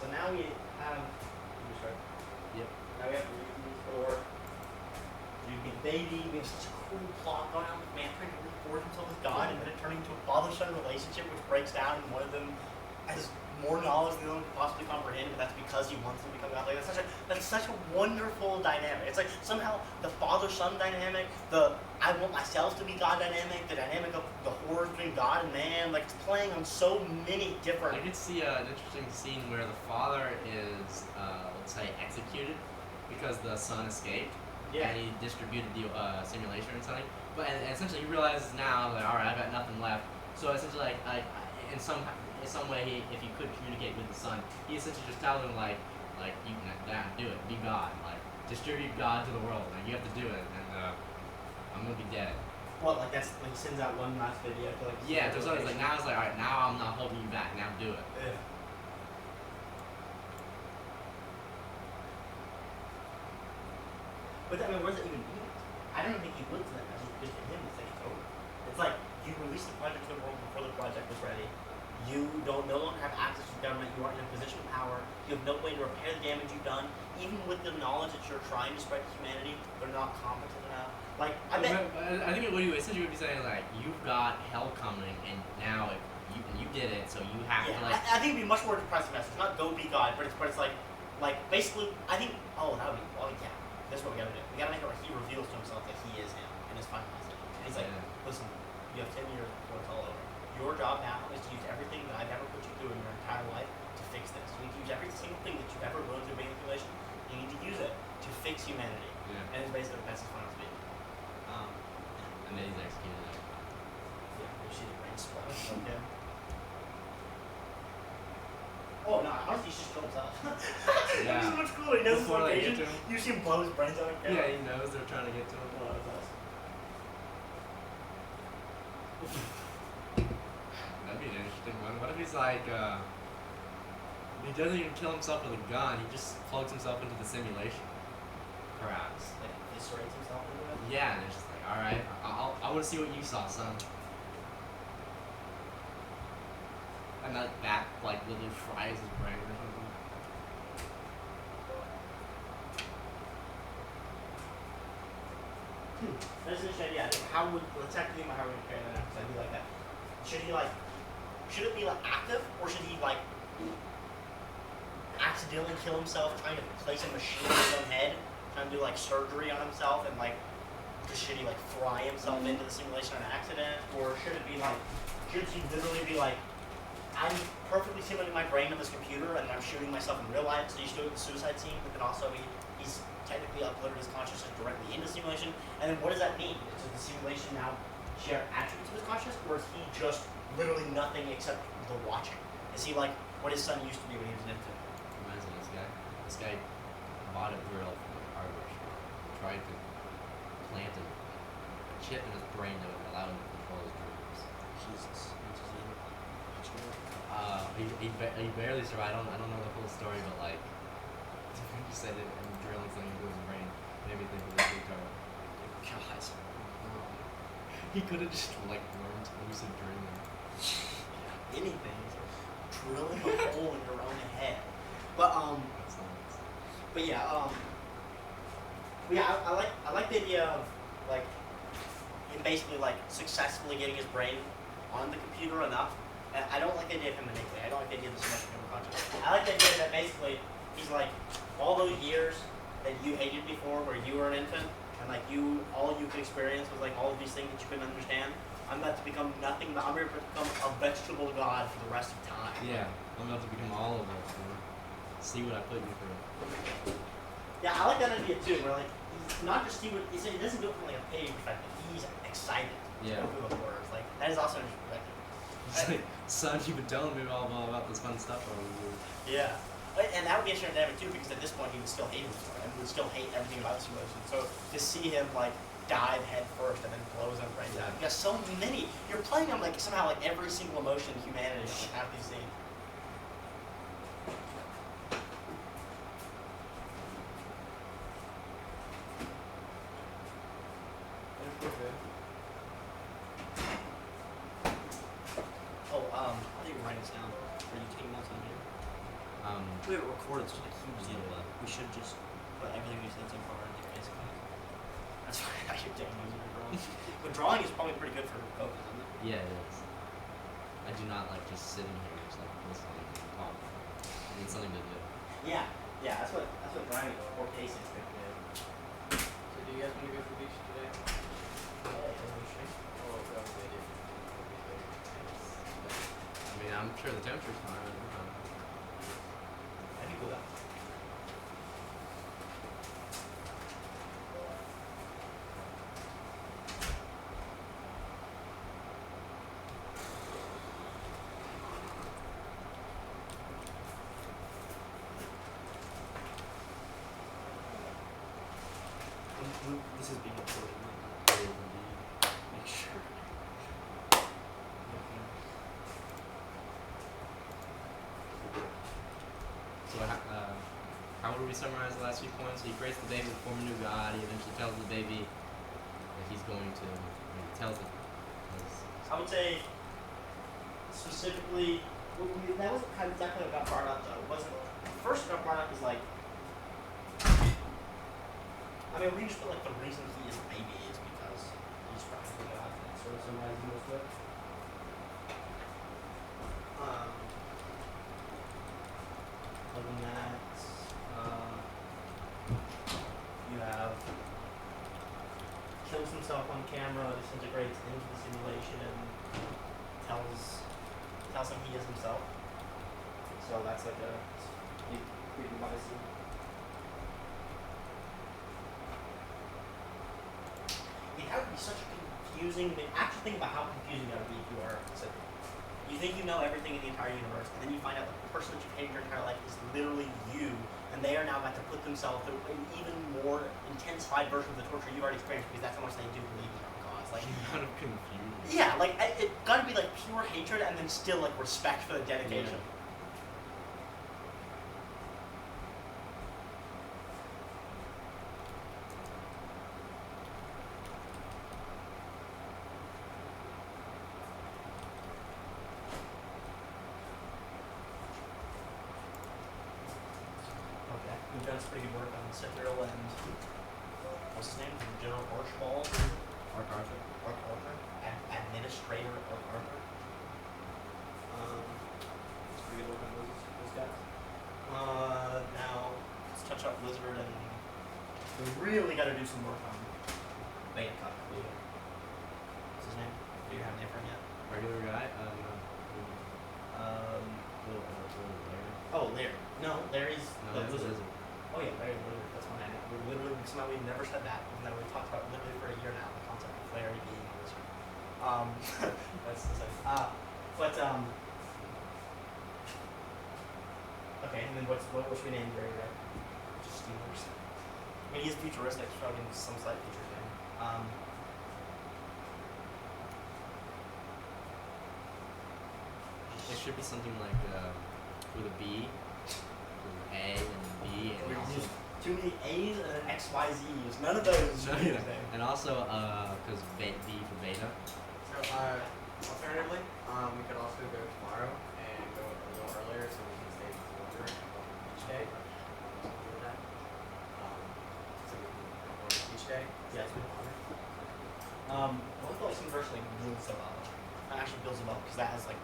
So now we have. You start. Yep. Now we have Thor. You get baby. We have such a cool plot going on with man trying to reforge himself as God, and then it turning into a father-son relationship, which breaks down, and one of them has more knowledge than the other one could possibly comprehend, but that's because he wants to become God. Like that's such a wonderful dynamic. It's like somehow the father-son dynamic, the I want myself to be God dynamic, the dynamic of the horror between God and man, like it's playing on so many different. I did see an interesting scene where the father is, let's say, executed because the son escaped. Yeah. And he distributed the simulation or something. But and essentially he realizes now, like, all right, I've got nothing left. So essentially, like in some way, if he could communicate with the son, he essentially just tells him like you can do it, be God, like distribute God to the world, like you have to do it, and I'm gonna be dead. What, like that's like he sends out one last video to like. Yeah, there's always like now it's like, all right, now I'm not holding you back, now do it. Yeah. But I mean, where's it even needed? I don't think he would send that message because to him it's like it's over. It's like you released the project to the world before the project was ready. You no longer have access to the government. You aren't in a position of power. You have no way to repair the damage you've done. Even with the knowledge that you're trying to spread to humanity, they're not competent enough. Like I bet. I think what you essentially would be saying is like you've got hell coming, and now if you did it, so you have to like. I think it'd be much more depressing message. Not go be God, but it's like basically I think that would be yeah. That's what we gotta do. We gotta make it where he reveals to himself that he is him in his final message. And he's like, listen, you have 10 years before it's all over. Your job now is to use everything that I've ever put you through in your entire life to fix this. You need to use every single thing that you've ever learned through manipulation. You need to use it to fix humanity. Yeah. And it's basically that's his final speech. And then he's executed. Yeah, you see the brain splatter from him. Oh no, honestly, he's just killed himself. Yeah. It's so much cooler. He knows Before his they get location. to him. You see him blow his brains out. Yeah, he knows they're trying to get to him. Oh, that's awesome. That'd be an interesting one. What if he's like, he doesn't even kill himself with a gun, he just plugs himself into the simulation. Perhaps. Like, eviscerates himself into it? Yeah, and it's just like, alright, I want to see what you saw, son. And that like, literally fries his brain or something. That's an interesting idea. Let's actually think about how we're going to carry that out, because I do like that. Should it be like active, or should he like accidentally kill himself trying to place a machine in his own head, trying to do like surgery on himself, and like, should he like fry himself into the simulation on accident, or should it be like, should he literally be like, I'm perfectly simulating my brain on this computer, and I'm shooting myself in real life, so he's doing the suicide scene, but then also he's technically uploaded his consciousness directly into the simulation, and then what does that mean? Does the simulation now share attributes of his consciousness, or is he just literally nothing except the watching? Is he like what his son used to be when he was an infant? Reminds me of this guy. This guy bought a drill from a hardware store, tried to plant a chip in his brain that would allow him to control his dreams. Jesus. He barely survived. I don't know the full story, but like, he said it and drilling something into his brain made me think of this retard. God. He could have just like learned lucid dreaming. Anything. Drilling a hole in your own head. But That's nuts. But yeah, I like the idea of like him basically like successfully getting his brain on the computer enough. And I don't like the idea of him manipulating. I don't like the idea of the simulation of conscious. I like the idea that basically he's like all those years that you hated before, where you were an infant, and like all you could experience was like all of these things that you couldn't understand. I'm about to become nothing but I'm going to become a vegetable god for the rest of time. Yeah, I'm about to become all of it. See what I put you through. Yeah, I like that idea too, where like he's not just he doesn't do it from like a pay perspective. He's excited to go through those words. Like that is also an interesting perspective. He's like, son, you've been telling me all about this fun stuff over the years. Yeah. And that would be interesting dynamic too, because at this point he would still hate himself and would still hate everything about the simulation. So to see him like dive head first and then blows him right down. You got so many. You're playing on like somehow like every single emotion in humanity on like half these scenes. Oh, I think we're writing this down. Are you taking notes on here? We haven't recorded such a huge deal, but we should just put everything we said so far in there, basically. That's why I keep getting using for drawing. But drawing is probably pretty good for focus, isn't it? Yeah, it is. I do not like just sitting here, just like listening and talking. I need something to do. Yeah, that's what drawing is for pacing is good to do. So do you guys want to go for the beach today? Oh, that was the idea. I mean, I'm sure the temperature's fine. That'd be cool though. This is being recorded. Make sure. So, how would we summarize the last few points? He creates the baby to form a new god. He eventually tells the baby that he's going to. He tells it. I would say specifically, that wasn't kind of exactly what got brought up though. It wasn't. First what got brought up is like, I mean, we just put like the reason he is a baby is because he's practically God. That's sort of summarizing most of it. Other than that, you have kills himself on camera, disintegrates into the simulation, tells him he is himself. So that's like a pretty device. That would be such a confusing. Actually, think about how confusing that would be if you are a Pacific. You think you know everything in the entire universe, and then you find out that the person that you hated your entire life is literally you, and they are now about to put themselves through an even more intensified version of the torture you've already experienced because that's how much they do believe in their own cause. Like, kind of confused. yeah, like it got to be like pure hatred and then still like respect for the dedication. Yeah. Okay, we've done some pretty good work on Cyril and what's his name? General Archibald, Arthur. Arthur, Administrator of Arthur. It's pretty good work on those guys. Now let's touch up Lizard and we really got to do some work on Beta Cup. What's his name? Do you have a name for him yet? Regular guy? Oh, Larry. No, Larry's No, the that's a Lizard. lizard. Oh yeah, Larry the Lizard. That's my name. We literally somehow we've never said that, even though we've talked about it literally for a year now. The concept of Larry being a lizard. That's the same. Okay, and then what should we name Larry? Right? Just Steelers. I mean, he's futuristic, so I mean, some slight future thing. It should be something like with a B, with an A and a B, and We've also used too many A's and an XYZ's. None of those should be the same. and also because B for beta. So, alternatively, we could also go tomorrow and go a little earlier so we can stay before each day. Something like that. So we can record each day. Yeah, it's been longer. What about like some version like builds above? Actually builds above because that has like